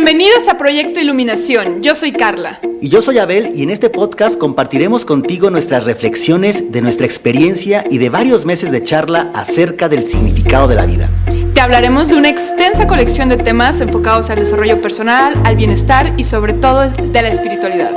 Bienvenidos a Proyecto Iluminación. Yo soy Carla. Y yo soy Abel, y en este podcast compartiremos contigo nuestras reflexiones de nuestra experiencia y de varios meses de charla acerca del significado de la vida. Te hablaremos de una extensa colección de temas enfocados al desarrollo personal, al bienestar y sobre todo de la espiritualidad.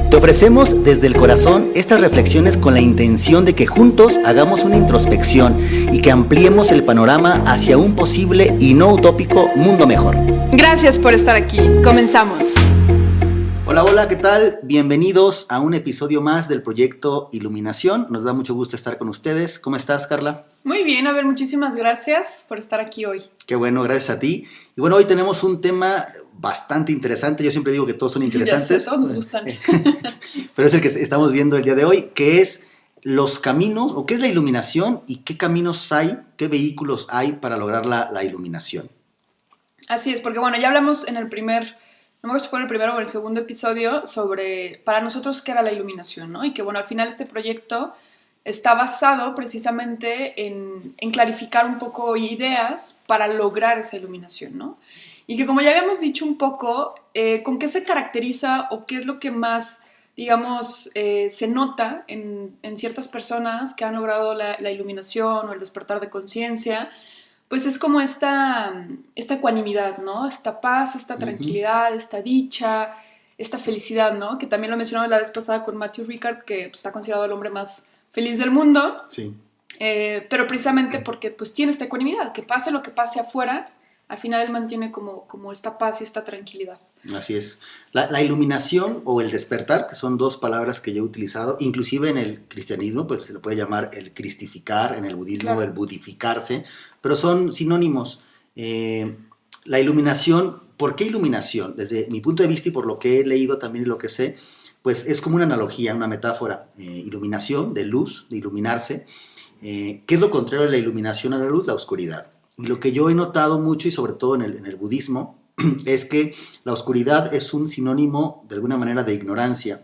Te ofrecemos desde el corazón estas reflexiones con la intención de que juntos hagamos una introspección y que ampliemos el panorama hacia un posible y no utópico mundo mejor. Gracias por estar aquí. Comenzamos. Hola, ¿qué tal? Bienvenidos a un episodio más del Proyecto Iluminación. Nos da mucho gusto estar con ustedes. ¿Cómo estás, Carla? Muy bien, Abel, muchísimas gracias por estar aquí hoy. Qué bueno, gracias a ti. Y bueno, hoy tenemos un tema bastante interesante. Yo siempre digo que todos son interesantes. Ya sé, todos nos gustan. Pero es el que estamos viendo el día de hoy, que es los caminos, o qué es la iluminación y qué caminos hay, qué vehículos hay para lograr la iluminación. Así es, porque bueno, ya hablamos en el primer, no me acuerdo si fue en el primero o el segundo episodio, sobre para nosotros qué era la iluminación, ¿no? Y que bueno, al final este proyecto está basado precisamente en clarificar un poco ideas para lograr esa iluminación, ¿no? Y que como ya habíamos dicho un poco, ¿con qué se caracteriza o qué es lo que más, digamos, se nota en ciertas personas que han logrado la iluminación o el despertar de conciencia? Pues es como esta ecuanimidad, ¿no? Esta paz, esta tranquilidad, esta dicha, esta felicidad, ¿no? Que también lo mencionamos la vez pasada con Matthew Ricard, que está considerado el hombre más feliz del mundo. Sí. Pero precisamente porque pues tiene esta ecuanimidad, que pase lo que pase afuera, al final él mantiene como esta paz y esta tranquilidad. Así es. La iluminación o el despertar, que son dos palabras que yo he utilizado, inclusive en el cristianismo, pues se le puede llamar el cristificar, en el budismo Claro. el budificarse, pero son sinónimos. La iluminación, ¿por qué iluminación? Desde mi punto de vista y por lo que he leído también y lo que sé, pues es como una analogía, una metáfora. Iluminación, de luz, de iluminarse. ¿Qué es lo contrario de la iluminación a la luz? La oscuridad. Y lo que yo he notado mucho, y sobre todo en el budismo, es que la oscuridad es un sinónimo, de alguna manera, de ignorancia.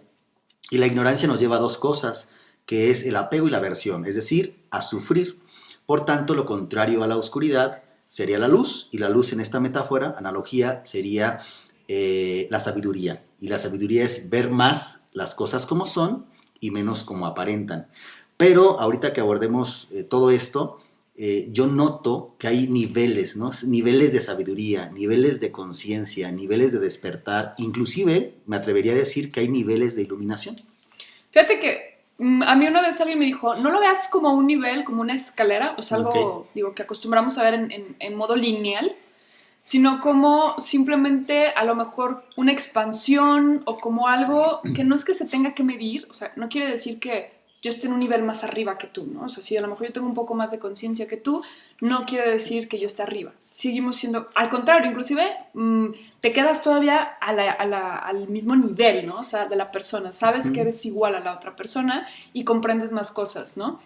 Y la ignorancia nos lleva a dos cosas, que es el apego y la aversión, es decir, a sufrir. Por tanto, lo contrario a la oscuridad sería la luz, y la luz en esta metáfora, analogía, sería la sabiduría. Y la sabiduría es ver más las cosas como son y menos como aparentan. Pero ahorita que abordemos todo esto, yo noto que hay niveles, ¿no? Niveles de sabiduría, niveles de conciencia, niveles de despertar, inclusive me atrevería a decir que hay niveles de iluminación. Fíjate que a mí una vez alguien me dijo, no lo veas como un nivel, como una escalera, o sea, algo digo, que acostumbramos a ver en modo lineal, sino como simplemente a lo mejor una expansión o como algo que no es que se tenga que medir, o sea, no quiere decir que yo esté en un nivel más arriba que tú, ¿no? O sea, si a lo mejor yo tengo un poco más de conciencia que tú, no quiere decir que yo esté arriba. Seguimos siendo, al contrario, inclusive te quedas todavía al mismo nivel, ¿no? O sea, de la persona. Sabes que eres igual a la otra persona y comprendes más cosas, ¿no?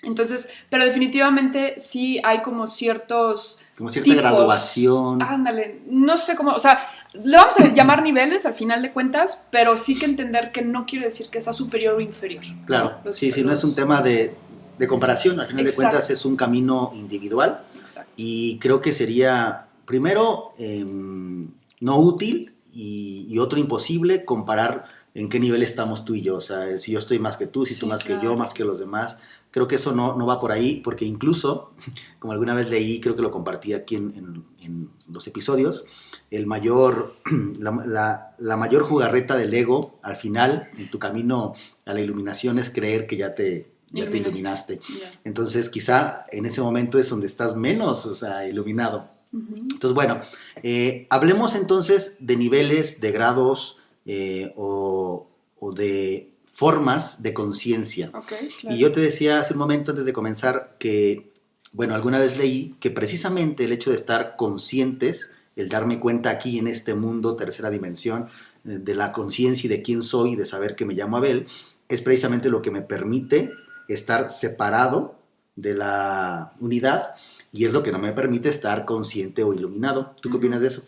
Entonces, pero definitivamente sí hay como ciertos como cierta tipos, graduación. Ándale, no sé cómo, o sea, le vamos a llamar niveles al final de cuentas, pero sí que entender que no quiere decir que sea superior o inferior. Claro, ¿no? Sí, no es un tema de comparación, al final de cuentas es un camino individual. Exacto. Y creo que sería, primero, no útil y otro imposible comparar en qué nivel estamos tú y yo, o sea, si yo estoy más que tú, si tú más que yo, más que los demás, creo que eso no va por ahí, porque incluso, como alguna vez leí, creo que lo compartí aquí en los episodios, la mayor jugarreta del ego, al final, en tu camino a la iluminación, es creer que ya te iluminaste. Yeah. Entonces, quizá en ese momento es donde estás menos, o sea, iluminado. Entonces, bueno, hablemos entonces de niveles, de grados, o de formas de conciencia. Okay, claro. Y yo te decía hace un momento antes de comenzar que, bueno, alguna vez leí que precisamente el hecho de estar conscientes, el darme cuenta aquí en este mundo, tercera dimensión, de la conciencia y de quién soy, de saber que me llamo Abel, es precisamente lo que me permite estar separado de la unidad y es lo que no me permite estar consciente o iluminado. ¿Tú qué opinas de eso?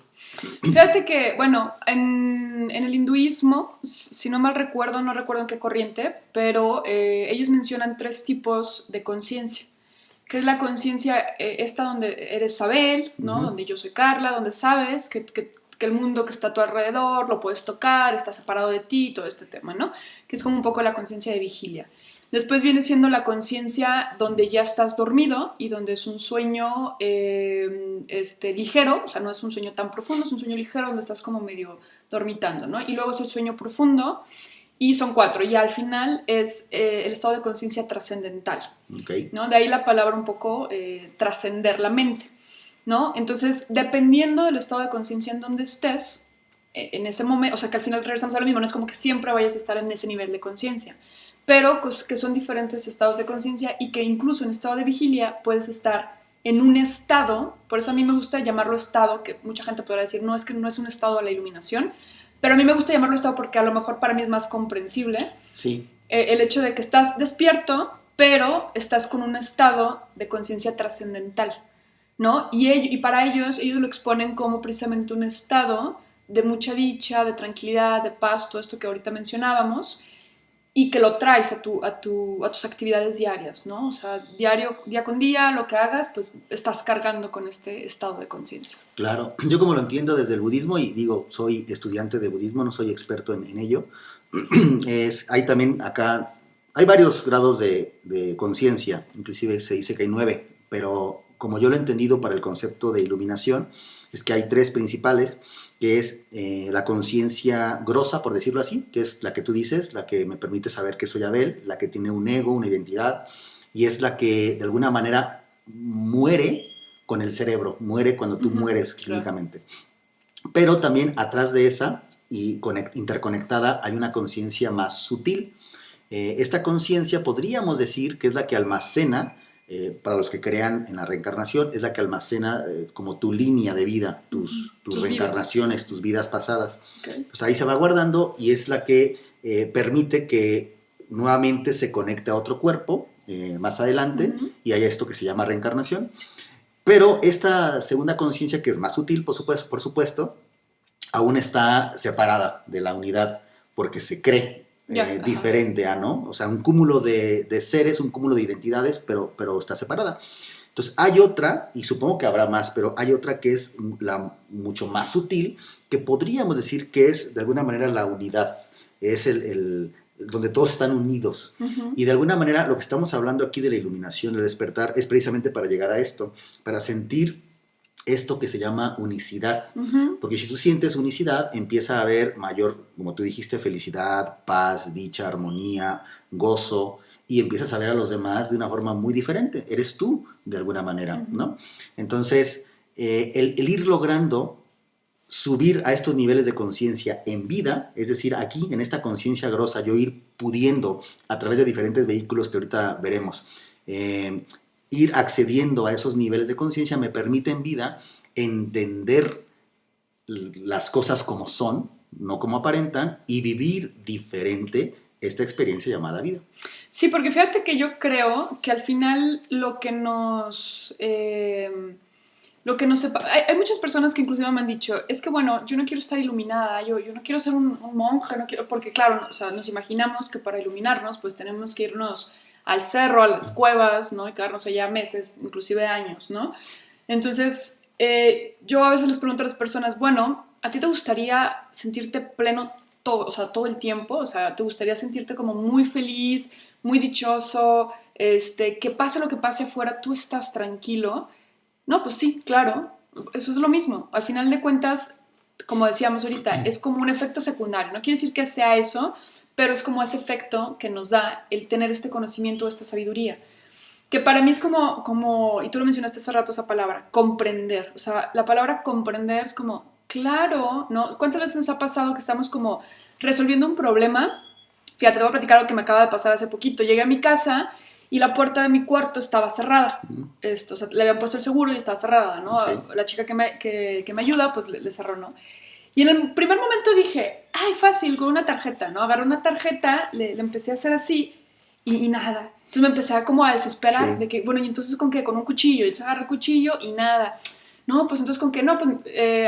Fíjate que, bueno, en el hinduismo, si no mal recuerdo, no recuerdo en qué corriente, pero ellos mencionan 3 tipos de conciencia, que es la conciencia esta donde eres Abel, ¿no? Donde yo soy Carla, donde sabes que que el mundo que está a tu alrededor lo puedes tocar, está separado de ti, todo este tema, ¿no? Que es como un poco la conciencia de vigilia. Después viene siendo la conciencia donde ya estás dormido y donde es un sueño ligero, o sea, no es un sueño tan profundo, es un sueño ligero donde estás como medio dormitando, ¿no? Y luego es el sueño profundo y son 4. Y al final es el estado de conciencia trascendental, Okay. ¿no? De ahí la palabra un poco trascender la mente, ¿no? Entonces, dependiendo del estado de conciencia en donde estés, en ese momento, o sea, que al final regresamos a lo mismo, no es como que siempre vayas a estar en ese nivel de conciencia, pero que son diferentes estados de conciencia y que incluso en estado de vigilia puedes estar en un estado, por eso a mí me gusta llamarlo estado, que mucha gente podrá decir, no, es que no es un estado de la iluminación, pero a mí me gusta llamarlo estado porque a lo mejor para mí es más comprensible. Sí. El hecho de que estás despierto, pero estás con un estado de conciencia trascendental, ¿no? Y para ellos lo exponen como precisamente un estado de mucha dicha, de tranquilidad, de paz, todo esto que ahorita mencionábamos, y que lo traes a tus actividades diarias, ¿no? O sea, día con día, lo que hagas, pues estás cargando con este estado de conciencia. Claro, yo como lo entiendo desde el budismo, y digo, soy estudiante de budismo, no soy experto en ello, hay también acá, hay varios grados de conciencia, inclusive se dice que hay 9, pero como yo lo he entendido para el concepto de iluminación, es que hay 3 principales, que es la conciencia grosa, por decirlo así, que es la que tú dices, la que me permite saber que soy Abel, la que tiene un ego, una identidad, y es la que de alguna manera muere con el cerebro, muere cuando tú mueres clínicamente. Claro. Pero también atrás de esa, y interconectada, hay una conciencia más sutil. Esta conciencia podríamos decir que es la que almacena, para los que crean en la reencarnación, es la que almacena como tu línea de vida, tus reencarnaciones, vidas. Tus vidas pasadas. Okay. Pues ahí se va guardando y es la que permite que nuevamente se conecte a otro cuerpo más adelante y haya esto que se llama reencarnación. Pero esta segunda conciencia, que es más sutil, por supuesto, aún está separada de la unidad porque se cree diferente a, ¿no? O sea, un cúmulo de seres, un cúmulo de identidades, pero está separada. Entonces, hay otra, y supongo que habrá más, pero hay otra que es mucho más sutil, que podríamos decir que es, de alguna manera, la unidad. Es donde todos están unidos. Y de alguna manera, lo que estamos hablando aquí de la iluminación, el despertar, es precisamente para llegar a esto, para sentir esto que se llama unicidad. Porque si tú sientes unicidad, empieza a haber mayor, como tú dijiste, felicidad, paz, dicha, armonía, gozo, y empiezas a ver a los demás de una forma muy diferente. Eres tú, de alguna manera, ¿no? Entonces, el ir logrando subir a estos niveles de conciencia en vida, es decir, aquí, en esta conciencia grosa, yo ir pudiendo, a través de diferentes vehículos que ahorita veremos, ir accediendo a esos niveles de conciencia me permite en vida entender las cosas como son, no como aparentan, y vivir diferente esta experiencia llamada vida. Sí, porque fíjate que yo creo que al final lo que nos separa, hay muchas personas que inclusive me han dicho, es que bueno, yo no quiero estar iluminada, yo no quiero ser un monje, no quiero, porque claro, o sea, nos imaginamos que para iluminarnos pues tenemos que irnos al cerro, a las cuevas, ¿no? Y quedarnos allá meses, inclusive años, ¿no? Entonces, yo a veces les pregunto a las personas, bueno, ¿a ti te gustaría sentirte pleno todo el tiempo? O sea, ¿te gustaría sentirte como muy feliz, muy dichoso, que pase lo que pase afuera, tú estás tranquilo? No, pues sí, claro, eso es lo mismo. Al final de cuentas, como decíamos ahorita, es como un efecto secundario. No quiere decir que sea eso, pero es como ese efecto que nos da el tener este conocimiento, esta sabiduría. Que para mí es como, y tú lo mencionaste hace rato esa palabra, comprender. O sea, la palabra comprender es como, claro, ¿no? ¿Cuántas veces nos ha pasado que estamos como resolviendo un problema? Fíjate, te voy a platicar algo que me acaba de pasar hace poquito. Llegué a mi casa y la puerta de mi cuarto estaba cerrada. O sea, le habían puesto el seguro y estaba cerrada, ¿no? Okay. La chica que me ayuda, pues le cerró, ¿no? Y en el primer momento dije, ay, fácil, con una tarjeta, ¿no? Agarré una tarjeta, le empecé a hacer así y nada. Entonces me empecé como a desesperar de que, bueno, ¿y entonces con qué? Con un cuchillo. Y entonces agarré el cuchillo y nada. No, pues entonces ¿con qué? No, pues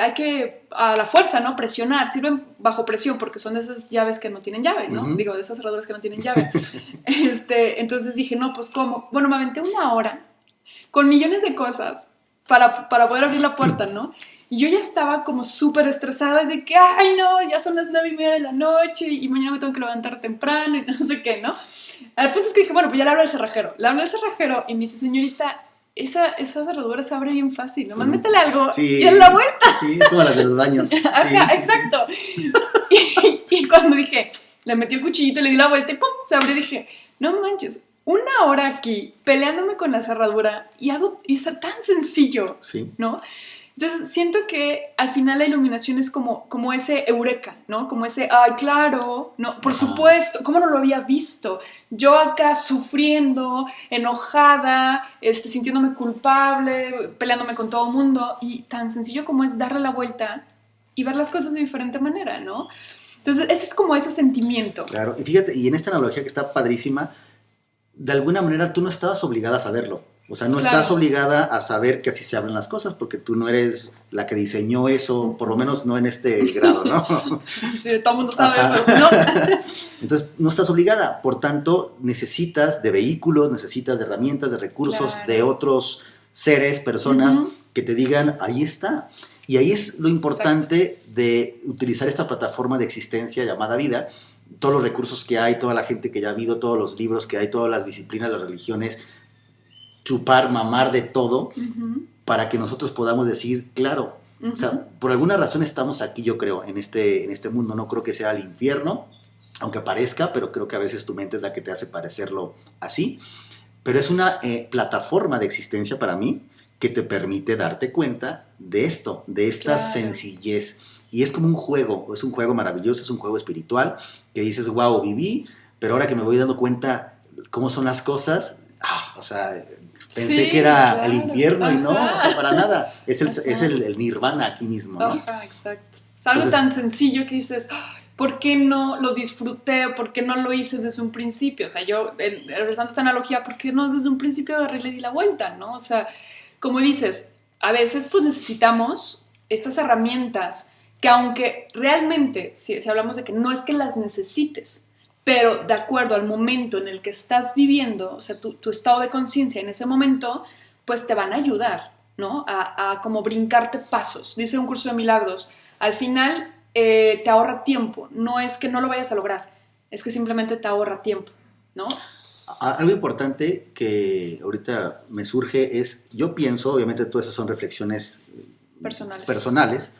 hay que, a la fuerza, ¿no? Presionar. Sirven bajo presión porque son de esas llaves que no tienen llave, ¿no? Digo, de esas cerraduras que no tienen llave. Entonces dije, no, pues ¿cómo? Bueno, me aventé 1 hora con millones de cosas para poder abrir la puerta, ¿no? Y yo ya estaba como súper estresada de que, ay no, ya son las 9:30 de la noche y mañana me tengo que levantar temprano y no sé qué, ¿no? El punto es que dije, bueno, pues ya le hablo al cerrajero. Le hablo al cerrajero y me dice, señorita, esa cerradura se abre bien fácil, nomás métele algo Sí, y en la vuelta. sí, es como las de los baños. Ajá, Sí, exacto. Y cuando dije, le metí el cuchillito, le di la vuelta y ¡pum! Se abrió y dije, no manches, 1 hora aquí peleándome con la cerradura y está tan sencillo, sí. ¿no? Entonces siento que al final la iluminación es como ese eureka, ¿no? Como ese, ay, claro, no, por supuesto, ¿cómo no lo había visto? Yo acá sufriendo, enojada, sintiéndome culpable, peleándome con todo el mundo, y tan sencillo como es darle la vuelta y ver las cosas de diferente manera, ¿no? Entonces ese es como ese sentimiento. Claro, y fíjate, y en esta analogía que está padrísima, de alguna manera tú no estabas obligada a saberlo. O sea, no Claro. estás obligada a saber que así se abren las cosas, porque tú no eres la que diseñó eso, por lo menos no en este grado, ¿no? Sí, todo el mundo sabe, Ajá. pero no. Entonces, no estás obligada. Por tanto, necesitas de vehículos, necesitas de herramientas, de recursos, Claro. de otros seres, personas Ujú. que te digan, ahí está. Y ahí es lo importante de utilizar esta plataforma de existencia llamada vida, todos los recursos que hay, toda la gente que ya ha habido, todos los libros que hay, todas las disciplinas, las religiones, chupar, mamar de todo, Ujú. para que nosotros podamos decir, claro, Ujú. o sea, por alguna razón estamos aquí, yo creo, en este mundo. No creo que sea el infierno, aunque parezca, pero creo que a veces tu mente es la que te hace parecerlo así. Pero es una plataforma de existencia para mí que te permite darte cuenta de esto, de esta Claro. sencillez. Y es como un juego, es un juego maravilloso, es un juego espiritual, que dices, wow, viví, pero ahora que me voy dando cuenta cómo son las cosas, o sea, pensé Sí, que era claro. el infierno y no, Ajá. o sea, para nada. Es Ajá. el nirvana aquí mismo, ¿no? Ajá, exacto. Es algo Entonces, tan sencillo que dices, "Ay, ¿por qué no lo disfruté? ¿Por qué no lo hice desde un principio?" O sea, yo, regresando a esta analogía, ¿por qué no desde un principio agarré y le di la vuelta, no? O sea, como dices, a veces pues necesitamos estas herramientas que aunque realmente, si hablamos de que no es que las necesites, pero de acuerdo al momento en el que estás viviendo, o sea, tu estado de conciencia en ese momento, pues te van a ayudar, ¿no? A como brincarte pasos. Dice un curso de milagros, al final te ahorra tiempo, no es que no lo vayas a lograr, es que simplemente te ahorra tiempo, ¿no? algo importante que ahorita me surge es, yo pienso, obviamente todas esas son reflexiones personales,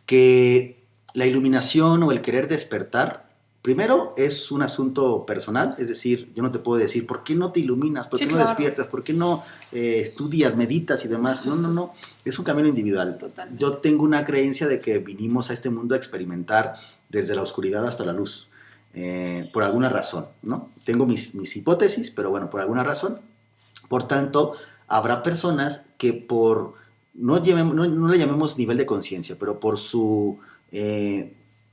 que la iluminación o el querer despertar, primero es un asunto personal, es decir, yo no te puedo decir, ¿por qué no te iluminas? ¿Por qué no despiertas? ¿Por qué no estudias, meditas y demás? No, no, no, es un camino individual. Totalmente. Yo tengo una creencia de que vinimos a este mundo a experimentar desde la oscuridad hasta la luz, por alguna razón, ¿no? Tengo mis hipótesis, pero bueno, por alguna razón. Por tanto, habrá personas que no le llamemos nivel de conciencia, pero por su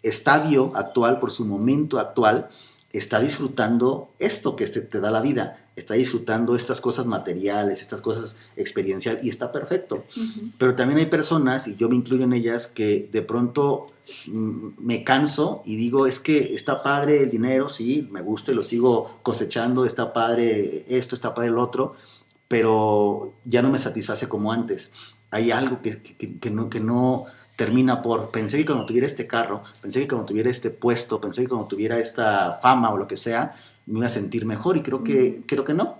estadio actual, por su momento actual, está disfrutando esto que te da la vida, está disfrutando estas cosas materiales, estas cosas experienciales, y está perfecto. Uh-huh. Pero también hay personas, y yo me incluyo en ellas, que de pronto me canso y digo, es que está padre el dinero, sí, me gusta y lo sigo cosechando, está padre esto, está padre el otro, pero ya no me satisface como antes. Hay algo que no termina por, pensé que cuando tuviera este carro, pensé que cuando tuviera este puesto, pensé que cuando tuviera esta fama o lo que sea, me iba a sentir mejor, y creo que no.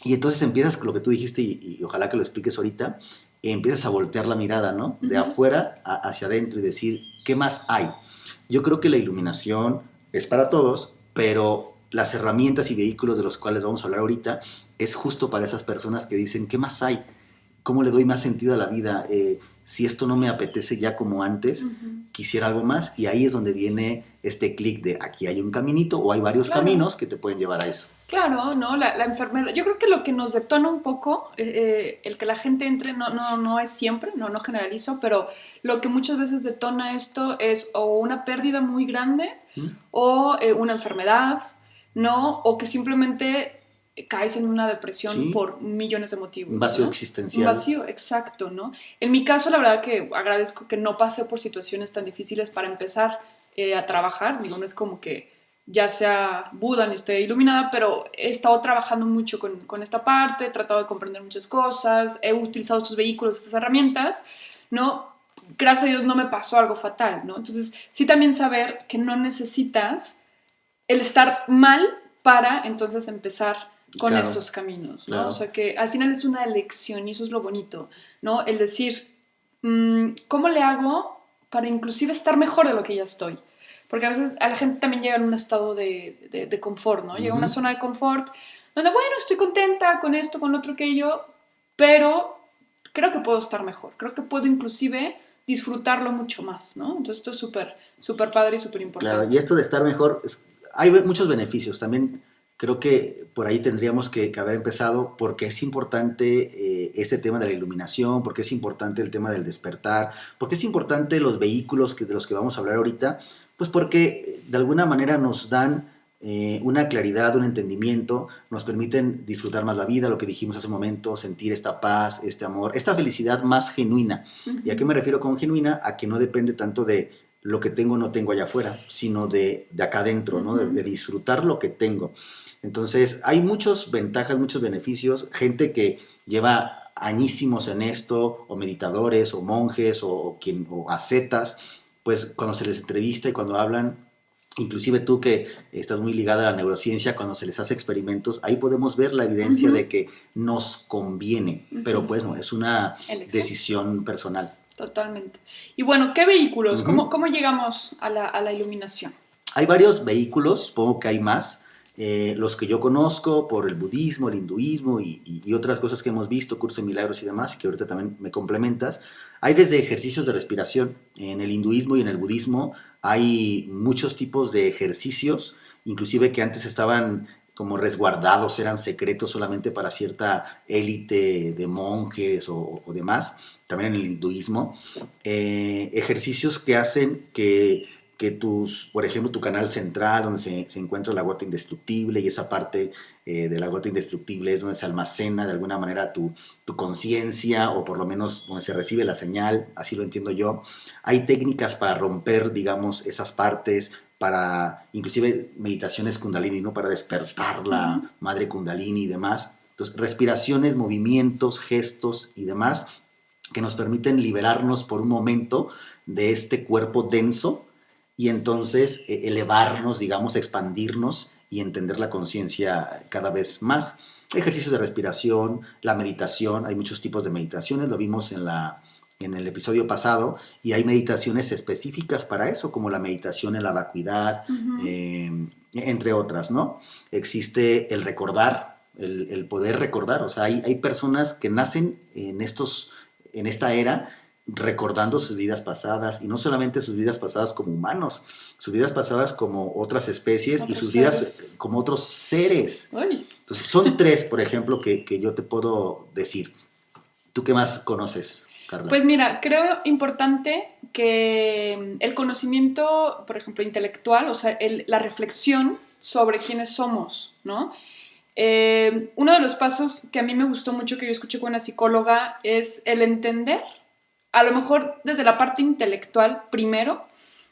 Y entonces empiezas con lo que tú dijiste, y ojalá que lo expliques ahorita, empiezas a voltear la mirada, ¿no? De afuera hacia adentro y decir, ¿qué más hay? Yo creo que la iluminación es para todos, pero las herramientas y vehículos de los cuales vamos a hablar ahorita es justo para esas personas que dicen, ¿qué más hay? ¿Cómo le doy más sentido a la vida? Si esto no me apetece ya como antes, quisiera algo más, y ahí es donde viene este clic de aquí hay un caminito o hay varios caminos que te pueden llevar a eso. Claro, ¿no? La enfermedad, yo creo que lo que nos detona un poco, el que la gente entre, no es siempre, no generalizo, pero lo que muchas veces detona esto es o una pérdida muy grande o una enfermedad, ¿no? O que simplemente caes en una depresión por millones de motivos. Un vacío, ¿no? Existencial. Un vacío, exacto, ¿no? En mi caso, la verdad que agradezco que no pasé por situaciones tan difíciles para empezar a trabajar. Digo, no es como que ya sea Buda ni esté iluminada, pero he estado trabajando mucho con esta parte, he tratado de comprender muchas cosas, he utilizado estos vehículos, estas herramientas, ¿no? gracias a Dios no me pasó algo fatal, ¿no? Entonces, sí también saber que no necesitas el estar mal para entonces empezar con Claro, estos caminos, ¿no? O claro. sea, que al final es una elección y eso es lo bonito, ¿no? El decir, ¿cómo le hago para inclusive estar mejor de lo que ya estoy? Porque a veces a la gente también llega en un estado de confort, ¿no? Llega a una Ujú. zona de confort donde, bueno, estoy contenta con esto, con lo otro, aquello, pero creo que puedo estar mejor, creo que puedo inclusive disfrutarlo mucho más, ¿no? Entonces esto es súper, súper padre y súper Claro, importante. y esto de estar mejor, hay muchos beneficios. También creo que por ahí tendríamos que haber empezado porque es importante este tema de la iluminación, porque es importante el tema del despertar, porque es importante los vehículos de los que vamos a hablar ahorita, pues porque de alguna manera nos dan una claridad, un entendimiento, nos permiten disfrutar más la vida, lo que dijimos hace un momento, sentir esta paz, este amor, esta felicidad más genuina. ¿Y a qué Ujú, me refiero con genuina? A que no depende tanto de lo que tengo o no tengo allá afuera, sino de acá adentro, ¿no? De ujú. disfrutar lo que tengo. Entonces, hay muchas ventajas, muchos beneficios, gente que lleva añísimos en esto, o meditadores, o monjes, o ascetas, pues cuando se les entrevista y cuando hablan, inclusive tú que estás muy ligada a la neurociencia, cuando se les hace experimentos, ahí podemos ver la evidencia de Ujú, que nos conviene, pero ujú. pues no, es una Elección, decisión personal. totalmente. Y bueno, ¿qué vehículos? ¿Cómo, Ujú. cómo llegamos a la iluminación? Hay varios vehículos, supongo que hay más. Los que yo conozco por el budismo, el hinduismo y otras cosas que hemos visto, curso de milagros y demás, y que ahorita también me complementas. Hay desde ejercicios de respiración. En el hinduismo y en el budismo hay muchos tipos de ejercicios, inclusive que antes estaban como resguardados, eran secretos solamente para cierta élite de monjes o demás, también en el hinduismo. Ejercicios que hacen que por ejemplo, tu canal central, donde se encuentra la gota indestructible, y esa parte de la gota indestructible es donde se almacena de alguna manera tu conciencia, o por lo menos donde se recibe la señal, así lo entiendo yo. Hay técnicas para romper, digamos, esas partes, para inclusive meditaciones kundalini, ¿no? Para despertar Ujú. la madre kundalini y demás. Entonces, respiraciones, movimientos, gestos y demás que nos permiten liberarnos por un momento de este cuerpo denso y entonces elevarnos, digamos, expandirnos y entender la conciencia cada vez más. Ejercicios de respiración, la meditación, hay muchos tipos de meditaciones, lo vimos en el episodio pasado, y hay meditaciones específicas para eso, como la meditación en la vacuidad, Ujú. entre otras, ¿no? Existe el recordar, el poder recordar, o sea, hay personas que nacen en esta era recordando sus vidas pasadas, y no solamente sus vidas pasadas como humanos, sus vidas pasadas como otras especies y Otros sus vidas seres. como otros seres. Uy. Entonces, son tres, por ejemplo, que yo te puedo decir. ¿Tú qué más conoces, Carla? Pues mira, creo importante que el conocimiento, por ejemplo, intelectual, o sea, la reflexión sobre quiénes somos, ¿no? Uno de los pasos que a mí me gustó mucho que yo escuché con una psicóloga es el entender, a lo mejor desde la parte intelectual primero,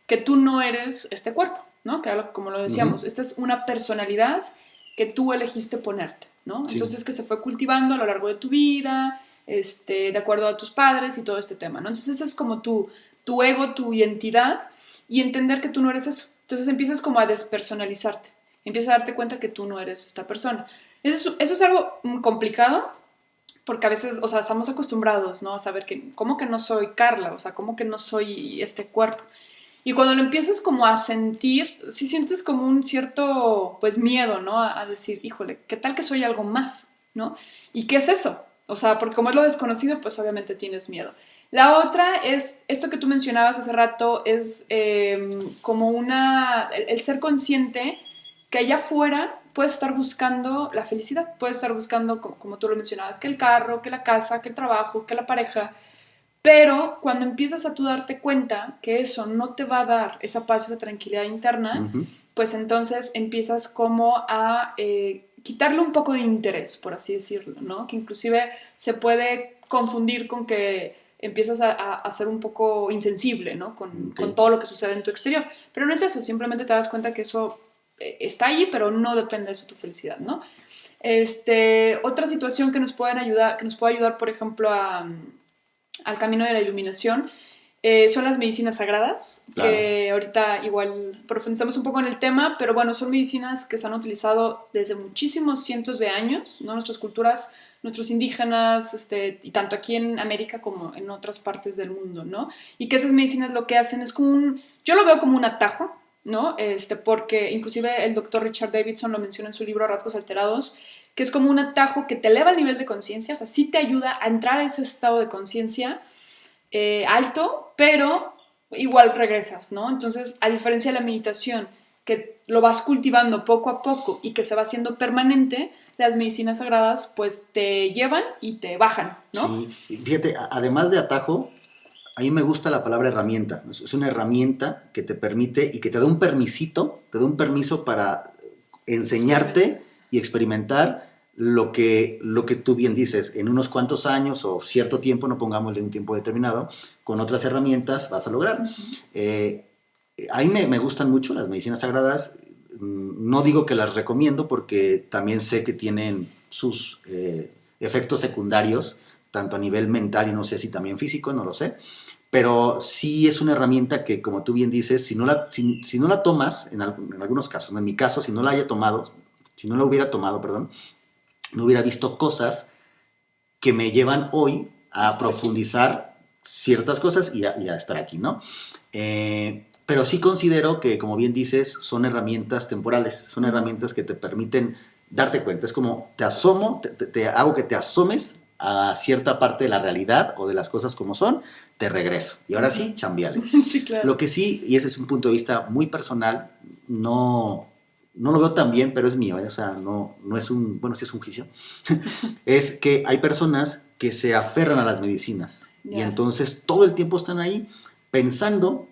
que tú no eres este cuerpo, ¿no? Que era como lo Uh -huh. decíamos, esta es una personalidad que tú elegiste ponerte, ¿no? Sí. Entonces que se fue cultivando a lo largo de tu vida, de acuerdo a tus padres y todo este tema, ¿no? Entonces ese es como tu ego, tu identidad y entender que tú no eres eso. Entonces empiezas como a despersonalizarte, empiezas a darte cuenta que tú no eres esta persona. Eso es algo complicado porque a veces, o sea, estamos acostumbrados, ¿no? A saber que, ¿cómo que no soy Carla? O sea, ¿cómo que no soy este cuerpo? Y cuando lo empiezas como a sentir, sí sientes como un cierto, pues, miedo, ¿no? A decir, híjole, ¿qué tal que soy algo más? ¿No? ¿Y qué es eso? O sea, porque como es lo desconocido, pues obviamente tienes miedo. La otra es, esto que tú mencionabas hace rato, es como el ser consciente que allá afuera puedes estar buscando la felicidad, puedes estar buscando, como tú lo mencionabas, que el carro, que la casa, que el trabajo, que la pareja, pero cuando empiezas a tú darte cuenta que eso no te va a dar esa paz, esa tranquilidad interna, Uh -huh. pues entonces empiezas como a quitarle un poco de interés, por así decirlo, ¿no? Que inclusive se puede confundir con que empiezas a ser un poco insensible, ¿no? Con Okay. todo lo que sucede en tu exterior. Pero no es eso, simplemente te das cuenta que eso está ahí, pero no depende de eso tu felicidad, ¿no? Otra situación que nos puede ayudar, por ejemplo, al camino de la iluminación son las medicinas sagradas, Claro. que ahorita igual profundizamos un poco en el tema, pero bueno, son medicinas que se han utilizado desde muchísimos cientos de años, ¿no? Nuestras culturas, nuestros indígenas, y tanto aquí en América como en otras partes del mundo, ¿no? Y que esas medicinas lo que hacen es como yo lo veo como un atajo, ¿no? Porque inclusive el doctor Richard Davidson lo menciona en su libro Rasgos Alterados, que es como un atajo que te eleva el nivel de conciencia, o sea, sí te ayuda a entrar a ese estado de conciencia alto, pero igual regresas, ¿no? Entonces, a diferencia de la meditación, que lo vas cultivando poco a poco y que se va haciendo permanente, las medicinas sagradas pues te llevan y te bajan, ¿no? Sí, fíjate, además de atajo, a mí me gusta la palabra herramienta. Es una herramienta que te permite y que te da un permisito, te da un permiso para enseñarte y experimentar lo que tú bien dices. En unos cuantos años o cierto tiempo, no pongámosle un tiempo determinado, con otras herramientas vas a lograr. A mí me gustan mucho las medicinas sagradas. No digo que las recomiendo porque también sé que tienen sus efectos secundarios, tanto a nivel mental y no sé si también físico, no lo sé. Pero sí es una herramienta que, como tú bien dices, si no la tomas, en algunos casos, en mi caso, si no la hubiera tomado, perdón, no hubiera visto cosas que me llevan hoy a profundizar ciertas cosas y a estar aquí, ¿no? Pero sí considero que, como bien dices, son herramientas temporales, son herramientas que te permiten darte cuenta. Es como te hago que te asomes a cierta parte de la realidad o de las cosas como son, te regreso. Y ahora sí, chambiale. Sí, claro. Lo que sí, y ese es un punto de vista muy personal, no lo veo tan bien, pero es mío, o sea, no es bueno, sí es un juicio, es que hay personas que se aferran a las medicinas y entonces todo el tiempo están ahí pensando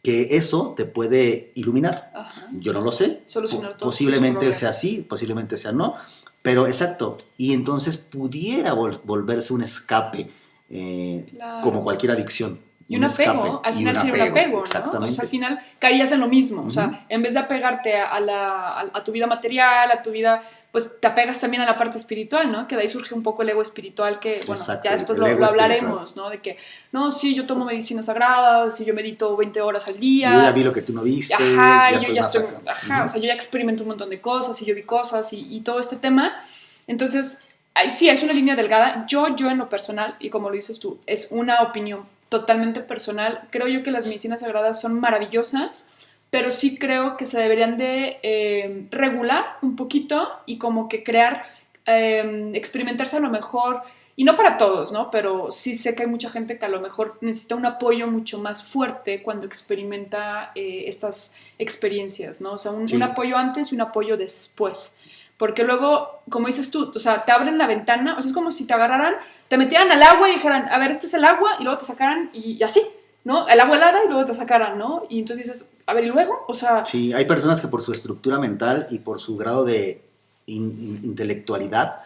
que eso te puede iluminar. Ajá. Yo no lo sé, Solucionar todos posiblemente sea así, posiblemente sea no, pero exacto, y entonces pudiera volverse un escape, Claro. como cualquier adicción. Y un apego, al final sería un apego, ¿no? Exactamente. O sea, al final caerías en lo mismo, o sea, en vez de apegarte a tu vida material, a tu vida, pues te apegas también a la parte espiritual, ¿no? Que de ahí surge un poco el ego espiritual que, bueno, exacto, ya después lo hablaremos, ¿no? De que, no, sí, yo tomo medicinas sagradas, sí, yo medito 20 horas al día. Yo ya vi lo que tú no viste. Ajá, yo ya estoy, o sea, yo ya experimento un montón de cosas y yo vi cosas y todo este tema. Entonces, sí, es una línea delgada. Yo en lo personal, y como lo dices tú, es una opinión totalmente personal. Creo yo que las medicinas sagradas son maravillosas, pero sí creo que se deberían de regular un poquito y como que crear, experimentarse a lo mejor, y no para todos, ¿no? Pero sí sé que hay mucha gente que a lo mejor necesita un apoyo mucho más fuerte cuando experimenta estas experiencias, ¿no? O sea, un apoyo antes y un apoyo después. Porque luego, como dices tú, o sea, te abren la ventana, o sea, es como si te agarraran, te metieran al agua y dijeran, a ver, este es el agua, y luego te sacaran, y así, ¿no? El agua helara y luego te sacaran, ¿no? Y entonces dices, a ver, ¿y luego? O sea... Sí, hay personas que por su estructura mental y por su grado de intelectualidad,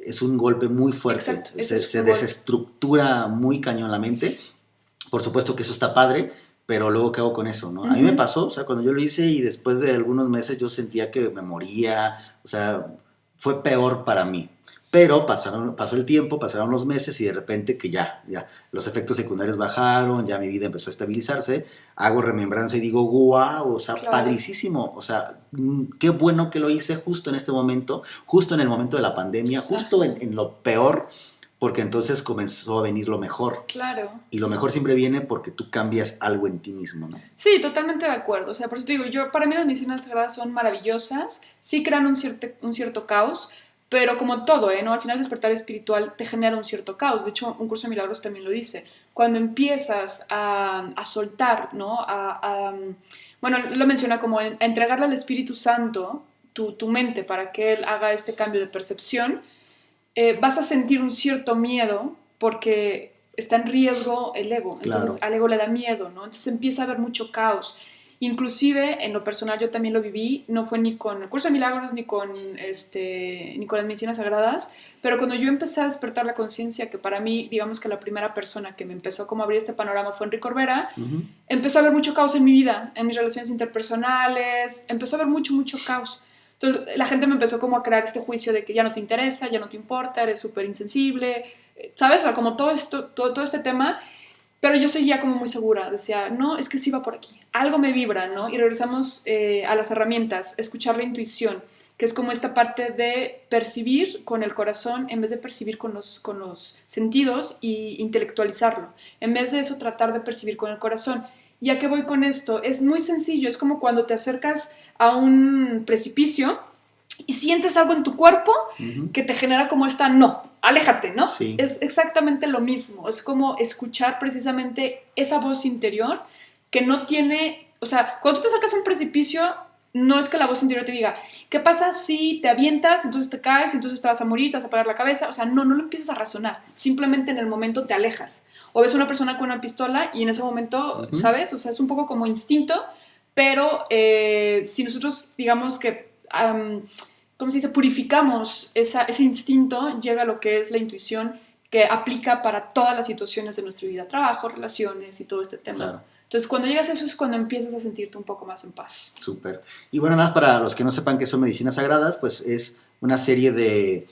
es un golpe muy fuerte. Exacto, se desestructura muy cañón la mente. Por supuesto que eso está padre, pero luego, ¿qué hago con eso, no? A mí me pasó, o sea, cuando yo lo hice y después de algunos meses yo sentía que me moría, o sea, fue peor para mí. Pero pasó el tiempo, pasaron los meses y de repente que ya, los efectos secundarios bajaron, ya mi vida empezó a estabilizarse, hago remembranza y digo, wow, o sea, padricísimo, o sea, qué bueno que lo hice justo en este momento, justo en el momento de la pandemia, justo en lo peor, porque entonces comenzó a venir lo mejor. Claro. Y lo mejor siempre viene porque tú cambias algo en ti mismo, ¿no? Sí, totalmente de acuerdo. O sea, por eso te digo, para mí las medicinas sagradas son maravillosas, sí crean un cierto caos, pero como todo, ¿no? Al final el despertar espiritual te genera un cierto caos. De hecho, un curso de milagros también lo dice. Cuando empiezas a soltar, ¿no? Bueno, lo menciona como a entregarle al Espíritu Santo tu mente para que Él haga este cambio de percepción, vas a sentir un cierto miedo porque está en riesgo el ego, entonces al ego le da miedo, ¿no? Entonces empieza a haber mucho caos. Inclusive, en lo personal, yo también lo viví, no fue ni con el curso de milagros, ni con las medicinas sagradas, pero cuando yo empecé a despertar la conciencia, que para mí, digamos que la primera persona que me empezó como a abrir este panorama fue Enrique Corbera, empezó a haber mucho caos en mi vida, en mis relaciones interpersonales, empezó a haber mucho caos. Entonces la gente me empezó como a crear este juicio de que ya no te interesa, ya no te importa, eres súper insensible, ¿sabes? O sea, como todo este tema. Pero yo seguía como muy segura, decía, no, es que sí va por aquí, algo me vibra, ¿no? Y regresamos a las herramientas, escuchar la intuición, que es como esta parte de percibir con el corazón en vez de percibir con los sentidos y intelectualizarlo. En vez de eso, tratar de percibir con el corazón. ¿Y a qué voy con esto? Es muy sencillo, es como cuando te acercas a un precipicio y sientes algo en tu cuerpo que te genera como esta, no, aléjate, ¿no? Sí. Es exactamente lo mismo, es como escuchar precisamente esa voz interior que no tiene, o sea, cuando tú te acercas a un precipicio, no es que la voz interior te diga, ¿qué pasa si te avientas, entonces te caes, entonces te vas a morir, te vas a apagar la cabeza? O sea, no lo empiezas a razonar, simplemente en el momento te alejas. O ves a una persona con una pistola y en ese momento, ¿sabes? O sea, es un poco como instinto, pero si nosotros, digamos que, ¿cómo se dice? Purificamos ese instinto, llega a lo que es la intuición que aplica para todas las situaciones de nuestra vida, trabajo, relaciones y todo este tema. Claro. Entonces, cuando llegas a eso es cuando empiezas a sentirte un poco más en paz. Súper. Y bueno, nada, para los que no sepan qué son medicinas sagradas, pues es una serie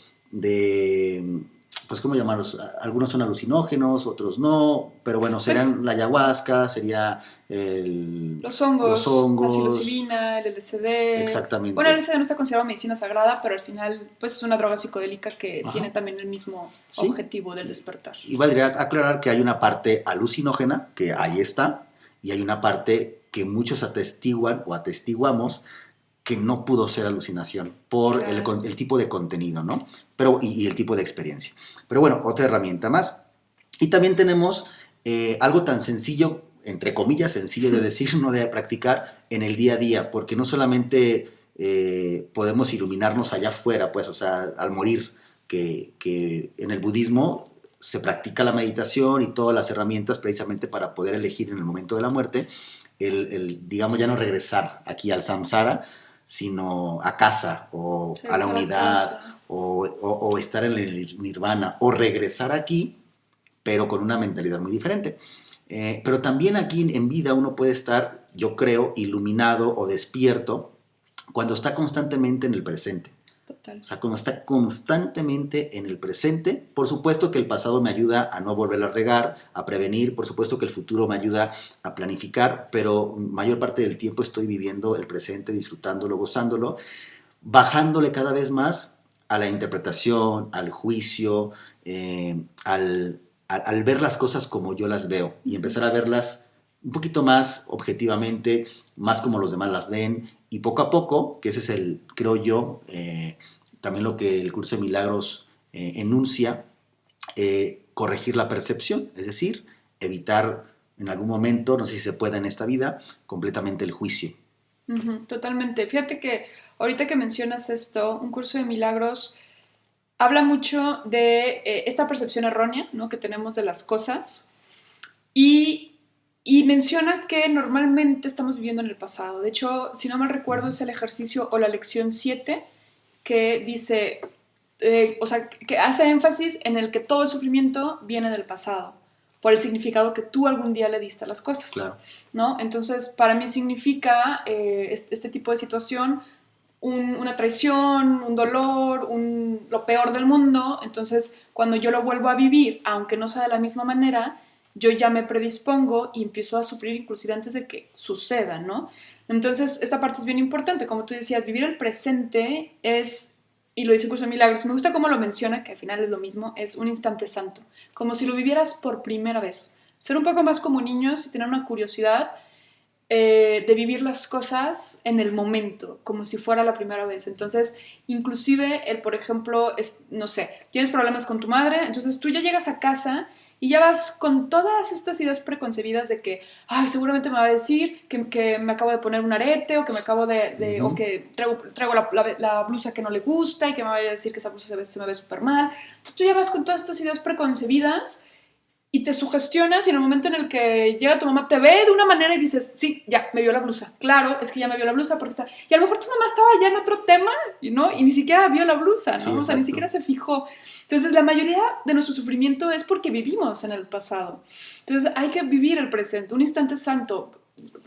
pues, ¿cómo llamarlos? Algunos son alucinógenos, otros no, pero bueno, serían pues, la ayahuasca, sería los hongos, la psilocibina, el LSD. Exactamente. Bueno, el LSD no está considerado medicina sagrada, pero al final pues es una droga psicodélica que tiene también el mismo objetivo del despertar. Y valdría aclarar que hay una parte alucinógena, que ahí está, y hay una parte que muchos atestiguan o atestiguamos que no pudo ser alucinación por el tipo de contenido, ¿no? Pero, y el tipo de experiencia. Pero bueno, otra herramienta más. Y también tenemos algo tan sencillo, entre comillas, sencillo de decir, no de practicar en el día a día, porque no solamente podemos iluminarnos allá afuera, pues, o sea, al morir, que en el budismo se practica la meditación y todas las herramientas precisamente para poder elegir en el momento de la muerte, digamos, ya no regresar aquí al samsara, sino a casa o a la unidad o estar en el nirvana o regresar aquí, pero con una mentalidad muy diferente. Pero también aquí en vida uno puede estar, yo creo, iluminado o despierto cuando está constantemente en el presente. Total. O sea, cuando está constantemente en el presente, por supuesto que el pasado me ayuda a no volver a regar, a prevenir, por supuesto que el futuro me ayuda a planificar, pero mayor parte del tiempo estoy viviendo el presente, disfrutándolo, gozándolo, bajándole cada vez más a la interpretación, al juicio, al ver las cosas como yo las veo y empezar a verlas un poquito más objetivamente, más como los demás las ven, y poco a poco, que ese es creo yo, también lo que el curso de milagros enuncia, corregir la percepción, es decir, evitar en algún momento, no sé si se pueda en esta vida, completamente el juicio. Totalmente. Fíjate que ahorita que mencionas esto, un curso de milagros habla mucho de esta percepción errónea, ¿no?, que tenemos de las cosas y menciona que normalmente estamos viviendo en el pasado. De hecho, si no mal recuerdo, es el ejercicio o la lección 7 que dice, o sea, que hace énfasis en el que todo el sufrimiento viene del pasado, por el significado que tú algún día le diste a las cosas. Claro. ¿No? Entonces, para mí significa este tipo de situación una traición, un dolor, lo peor del mundo. Entonces, cuando yo lo vuelvo a vivir, aunque no sea de la misma manera, yo ya me predispongo y empiezo a sufrir inclusive antes de que suceda, ¿no? Entonces, esta parte es bien importante. Como tú decías, vivir el presente es, y lo dice el curso de milagros, me gusta cómo lo menciona, que al final es lo mismo, es un instante santo, como si lo vivieras por primera vez. Ser un poco más como niños y tener una curiosidad de vivir las cosas en el momento, como si fuera la primera vez. Entonces, inclusive, por ejemplo, no sé, tienes problemas con tu madre, entonces tú ya llegas a casa y ya vas con todas estas ideas preconcebidas de que, ay, seguramente me va a decir que me acabo de poner un arete, o que me acabo o que traigo la blusa que no le gusta, y que me vaya a decir que esa blusa se me ve súper mal. Entonces tú ya vas con todas estas ideas preconcebidas y te sugestionas, y en el momento en el que llega tu mamá te ve de una manera y dices, sí, ya, me vio la blusa. Claro, es que ya me vio la blusa porque está... Y a lo mejor tu mamá estaba ya en otro tema, ¿no? Y ni siquiera vio la blusa, ¿no? Sí, o sea, ni siquiera se fijó. Entonces, la mayoría de nuestro sufrimiento es porque vivimos en el pasado. Entonces, hay que vivir el presente, un instante santo.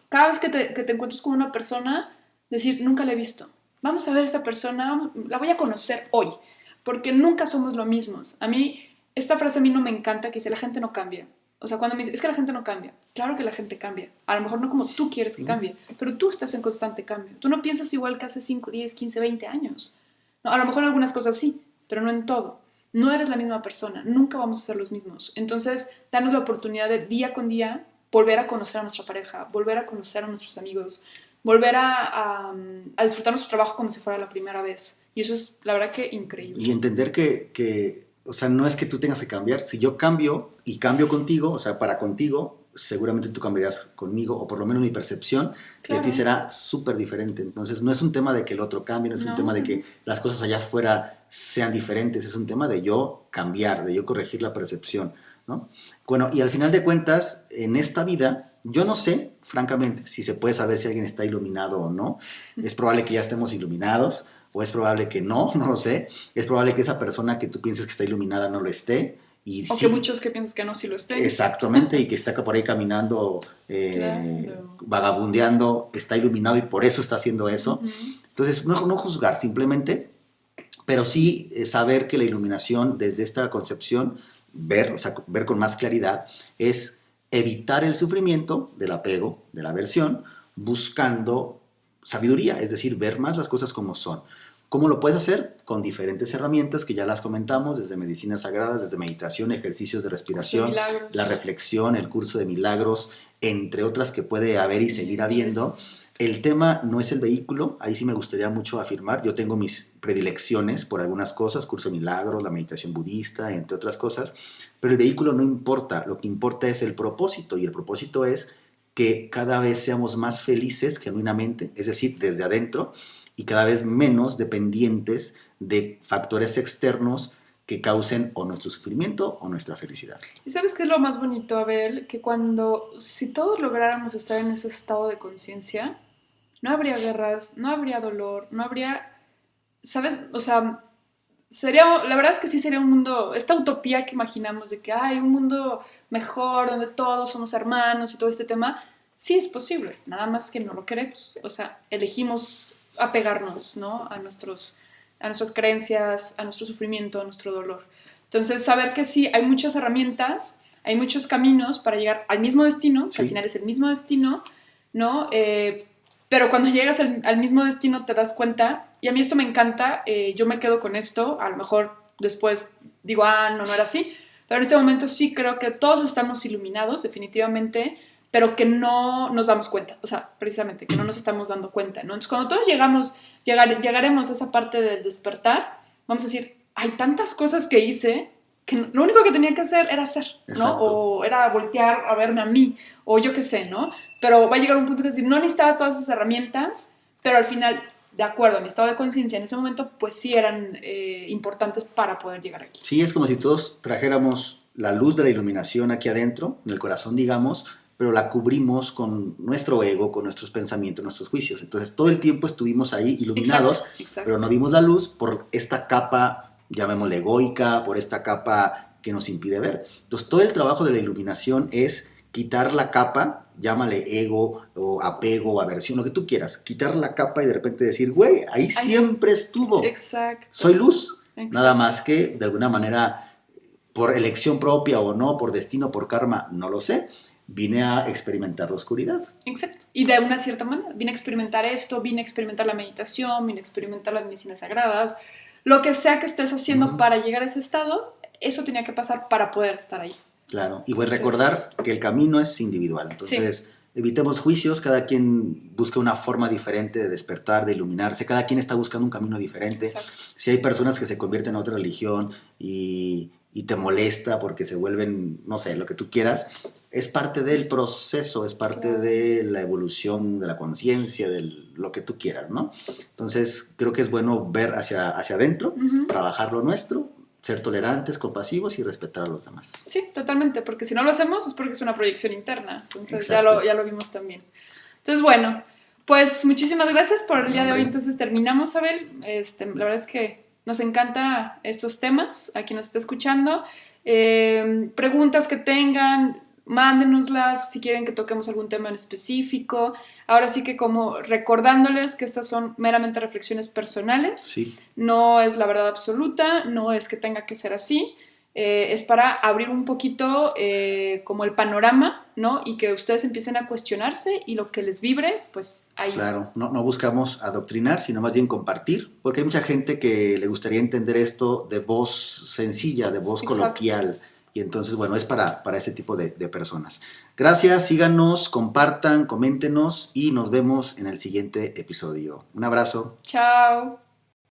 Cada vez que te encuentres con una persona, decir, nunca la he visto. Vamos a ver a esta persona, la voy a conocer hoy, porque nunca somos lo mismos. A mí... Esta frase a mí no me encanta, que dice, la gente no cambia. O sea, cuando me dicen, es que la gente no cambia. Claro que la gente cambia. A lo mejor no como tú quieres que cambie, pero tú estás en constante cambio. Tú no piensas igual que hace 5, 10, 15, 20 años. No, a lo mejor en algunas cosas sí, pero no en todo. No eres la misma persona. Nunca vamos a ser los mismos. Entonces, danos la oportunidad de día con día volver a conocer a nuestra pareja, volver a conocer a nuestros amigos, volver a disfrutar nuestro trabajo como si fuera la primera vez. Y eso es, la verdad, que increíble. Y entender que, o sea, no es que tú tengas que cambiar. Si yo cambio y cambio contigo, o sea, para contigo, seguramente tú cambiarías conmigo, o por lo menos mi percepción de ti será súper diferente. Entonces, no es un tema de que el otro cambie, no es un tema de que las cosas allá afuera sean diferentes, es un tema de yo cambiar, de yo corregir la percepción, ¿no? Bueno, y al final de cuentas, en esta vida, yo no sé, francamente, si se puede saber si alguien está iluminado o no. Es probable que ya estemos iluminados, o es probable que no, no lo sé. Es probable que esa persona que tú piensas que está iluminada no lo esté. Y o que muchos que piensas que no, sí lo estén. Exactamente, y que está por ahí caminando, vagabundeando, está iluminado y por eso está haciendo eso. Entonces, no juzgar, simplemente, pero sí saber que la iluminación desde esta concepción, o sea, ver con más claridad, es evitar el sufrimiento del apego, de la aversión, buscando sabiduría, es decir, ver más las cosas como son. ¿Cómo lo puedes hacer? Con diferentes herramientas que ya las comentamos, desde medicinas sagradas, desde meditación, ejercicios de respiración, la reflexión, el curso de milagros, entre otras que puede haber y seguir habiendo. El tema no es el vehículo, ahí sí me gustaría mucho afirmar. Yo tengo mis predilecciones por algunas cosas, curso de milagros, la meditación budista, entre otras cosas, pero el vehículo no importa, lo que importa es el propósito, y el propósito es que cada vez seamos más felices genuinamente, es decir, desde adentro, y cada vez menos dependientes de factores externos que causen o nuestro sufrimiento o nuestra felicidad. ¿Y sabes qué es lo más bonito, Abel? Que si todos lográramos estar en ese estado de conciencia, no habría guerras, no habría dolor, no habría, ¿sabes? O sea, la verdad es que sí sería un mundo, esta utopía que imaginamos de que hay un mundo mejor, donde todos somos hermanos y todo este tema, sí es posible, nada más que no lo queremos. O sea, elegimos apegarnos, ¿no? a nuestras creencias, a nuestro sufrimiento, a nuestro dolor. Entonces, saber que sí, hay muchas herramientas, hay muchos caminos para llegar al mismo destino, que al final es el mismo destino, ¿no? Pero cuando llegas al mismo destino te das cuenta, y a mí esto me encanta, yo me quedo con esto, a lo mejor después digo, no era así, pero en este momento sí creo que todos estamos iluminados, definitivamente, pero que no nos damos cuenta, o sea, precisamente, que no nos estamos dando cuenta, ¿no? Entonces, cuando todos llegaremos a esa parte del despertar, vamos a decir, hay tantas cosas que hice que lo único que tenía que hacer era hacer, ¿no? Exacto. O era voltear a verme a mí, o yo qué sé, ¿no? Pero va a llegar un punto que decir, no necesitaba todas esas herramientas, pero al final, de acuerdo a mi estado de conciencia en ese momento, pues sí eran importantes para poder llegar aquí. Sí, es como si todos trajéramos la luz de la iluminación aquí adentro, en el corazón, digamos, pero la cubrimos con nuestro ego, con nuestros pensamientos, nuestros juicios. Entonces, todo el tiempo estuvimos ahí iluminados, exacto. Pero no vimos la luz por esta capa, llamémosle egoica, por esta capa que nos impide ver. Entonces, todo el trabajo de la iluminación es quitar la capa, llámale ego o apego o aversión, lo que tú quieras, quitar la capa y de repente decir, güey, ahí siempre estuvo. Exacto. Soy luz. Exacto. Nada más que, de alguna manera, por elección propia o no, por destino, por karma, no lo sé, vine a experimentar la oscuridad. Exacto. Y de una cierta manera, vine a experimentar esto, vine a experimentar la meditación, vine a experimentar las medicinas sagradas, lo que sea que estés haciendo para llegar a ese estado, eso tenía que pasar para poder estar ahí. Claro, y voy a recordar que el camino es individual, entonces evitemos juicios, cada quien busca una forma diferente de despertar, de iluminarse, cada quien está buscando un camino diferente. Exacto. Si hay personas que se convierten en otra religión y te molesta porque se vuelven, no sé, lo que tú quieras, es parte del proceso, es parte de la evolución de la conciencia, de lo que tú quieras, ¿no? Entonces, creo que es bueno ver hacia adentro, trabajar lo nuestro, ser tolerantes, compasivos y respetar a los demás. Sí, totalmente, porque si no lo hacemos es porque es una proyección interna, entonces ya lo vimos también. Entonces, bueno, pues muchísimas gracias por el día de hoy, entonces terminamos, Abel, la verdad es que nos encanta estos temas, a quien nos está escuchando, preguntas que tengan, mándenoslas si quieren que toquemos algún tema en específico. Ahora sí que como recordándoles que estas son meramente reflexiones personales, no es la verdad absoluta, no es que tenga que ser así, es para abrir un poquito como el panorama, ¿no? Y que ustedes empiecen a cuestionarse y lo que les vibre, pues ahí. Claro, no buscamos adoctrinar, sino más bien compartir, porque hay mucha gente que le gustaría entender esto de voz sencilla, de voz Exacto. coloquial, y entonces, bueno, es para ese tipo de personas. Gracias, síganos, compartan, coméntenos y nos vemos en el siguiente episodio. Un abrazo. Chao.